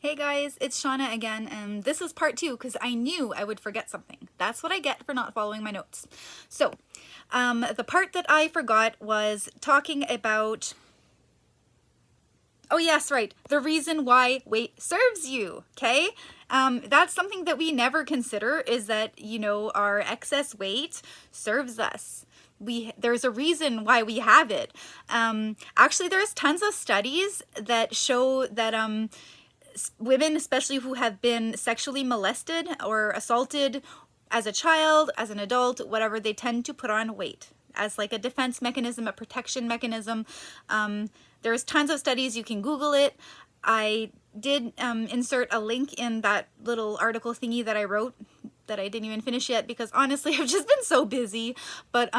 Hey guys, it's Shauna again, and this is part two because I knew I would forget something. That's what I get for not following my notes. So, the part that I forgot was talking about, oh yes, right, the reason why weight serves you, okay? That's something that we never consider is that, our excess weight serves us. There's a reason why we have it. Actually, there's tons of studies that show that, women, especially who have been sexually molested or assaulted as a child, as an adult, whatever, they tend to put on weight as like a defense mechanism, a protection mechanism. There's tons of studies. You can Google it. I did insert a link in that little article thingy that I wrote that I didn't even finish yet because honestly I've just been so busy. But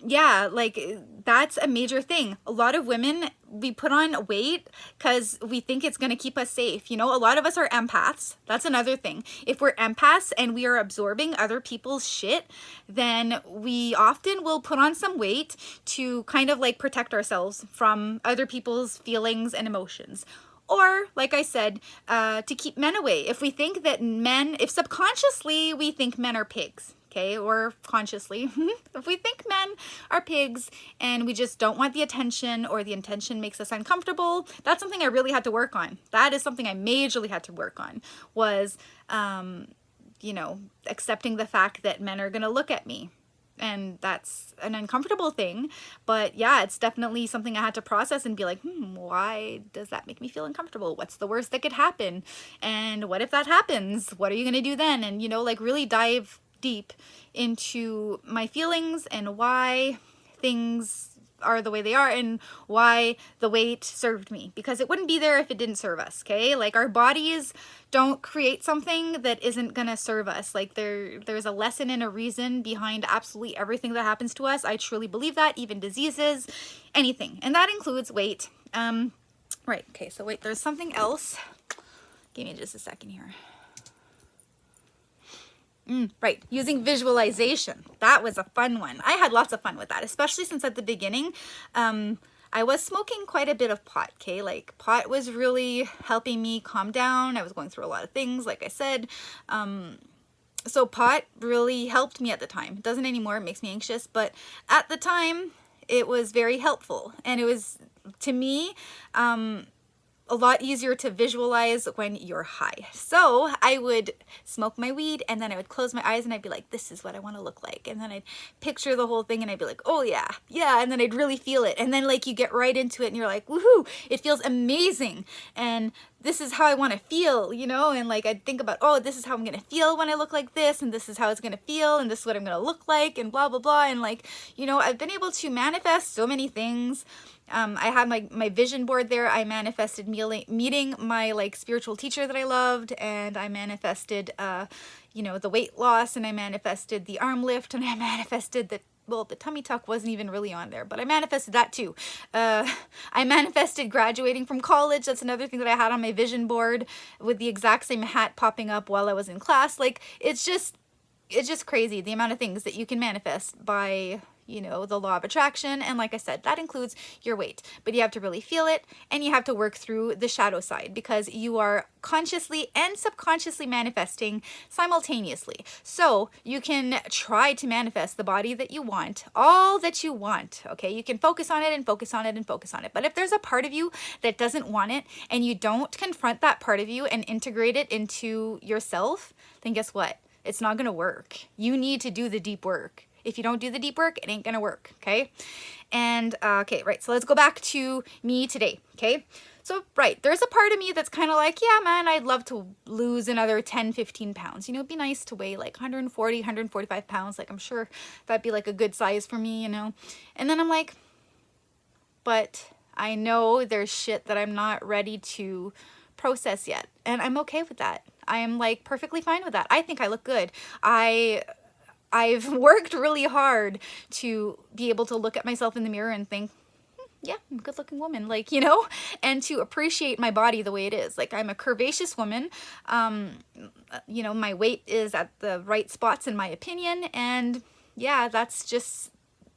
yeah, like that's a major thing. A lot of women, we put on weight because we think it's going to keep us safe. A lot of us are empaths. That's another thing. If we're empaths and we are absorbing other people's shit, then we often will put on some weight to kind of like protect ourselves from other people's feelings and emotions. Or, like I said, to keep men away. If we think that if subconsciously we think men are pigs, okay, or consciously, if we think men are pigs and we just don't want the attention or the attention makes us uncomfortable, that's something I really had to work on. That is something I majorly had to work on was, accepting the fact that men are going to look at me. And that's an uncomfortable thing, but yeah, it's definitely something I had to process and be like, why does that make me feel uncomfortable? What's the worst that could happen? And what if that happens? What are you going to do then? And, like really dive deep into my feelings and why things are the way they are and why the weight served me, because it wouldn't be there if it didn't serve us. Okay, like our bodies don't create something that isn't gonna serve us. Like there's a lesson and a reason behind absolutely everything that happens to us. I truly believe that, even diseases, anything, and that includes weight. Right, okay, so wait, there's something else. Give me just a second here. Right, using visualization. That was a fun one. I had lots of fun with that, especially since at the beginning, I was smoking quite a bit of pot, okay? Like, pot was really helping me calm down. I was going through a lot of things, like I said. So pot really helped me at the time. It doesn't anymore, it makes me anxious, but at the time, it was very helpful. And it was, to me, a lot easier to visualize when you're high. So I would smoke my weed and then I would close my eyes and I'd be like, this is what I want to look like. And then I'd picture the whole thing and I'd be like, oh yeah, yeah. And then I'd really feel it. And then like you get right into it and you're like, woohoo, it feels amazing. And this is how I want to feel, and like I'd think about, oh, this is how I'm going to feel when I look like this, and this is how it's going to feel, and this is what I'm going to look like, and blah, blah, blah. And like, I've been able to manifest so many things. I had my vision board there. I manifested meeting my like spiritual teacher that I loved, and I manifested, the weight loss, and I manifested the arm lift, and I manifested the tummy tuck wasn't even really on there, but I manifested that too. I manifested graduating from college. That's another thing that I had on my vision board with the exact same hat popping up while I was in class. Like, it's just crazy the amount of things that you can manifest by the law of attraction. And like I said, that includes your weight, but you have to really feel it and you have to work through the shadow side because you are consciously and subconsciously manifesting simultaneously. So you can try to manifest the body that you want, all that you want. Okay, you can focus on it and focus on it and focus on it, but if there's a part of you that doesn't want it and you don't confront that part of you and integrate it into yourself, then guess what? It's not going to work. You need to do the deep work. If you don't do the deep work, it ain't gonna work, okay? And, okay, right, so let's go back to me today, okay? So, right, there's a part of me that's kind of like, yeah, man, I'd love to lose another 10, 15 pounds. It'd be nice to weigh like 140, 145 pounds. Like, I'm sure that'd be like a good size for me, And then I'm like, but I know there's shit that I'm not ready to process yet. And I'm okay with that. I am like perfectly fine with that. I think I look good. I've worked really hard to be able to look at myself in the mirror and think, yeah, I'm a good looking woman, like, and to appreciate my body the way it is. Like, I'm a curvaceous woman. My weight is at the right spots in my opinion. And yeah, that's just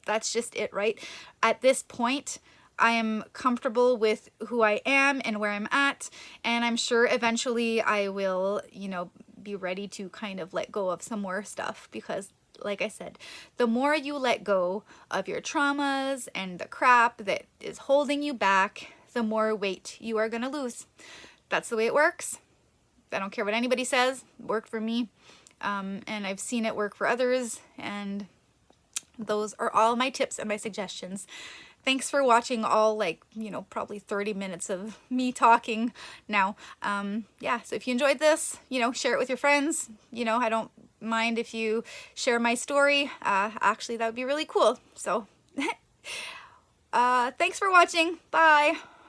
it, right? At this point, I am comfortable with who I am and where I'm at, and I'm sure eventually I will, you know, be ready to kind of let go of some more stuff, because like I said, the more you let go of your traumas and the crap that is holding you back, the more weight you are gonna lose. That's the way it works. I don't care what anybody says, it worked for me, and I've seen it work for others, and those are all my tips and my suggestions. Thanks for watching all, like, you know, probably 30 minutes of me talking now. Yeah, so if you enjoyed this, you know, share it with your friends. You know, I don't mind if you share my story. Actually, that would be really cool. So, thanks for watching. Bye.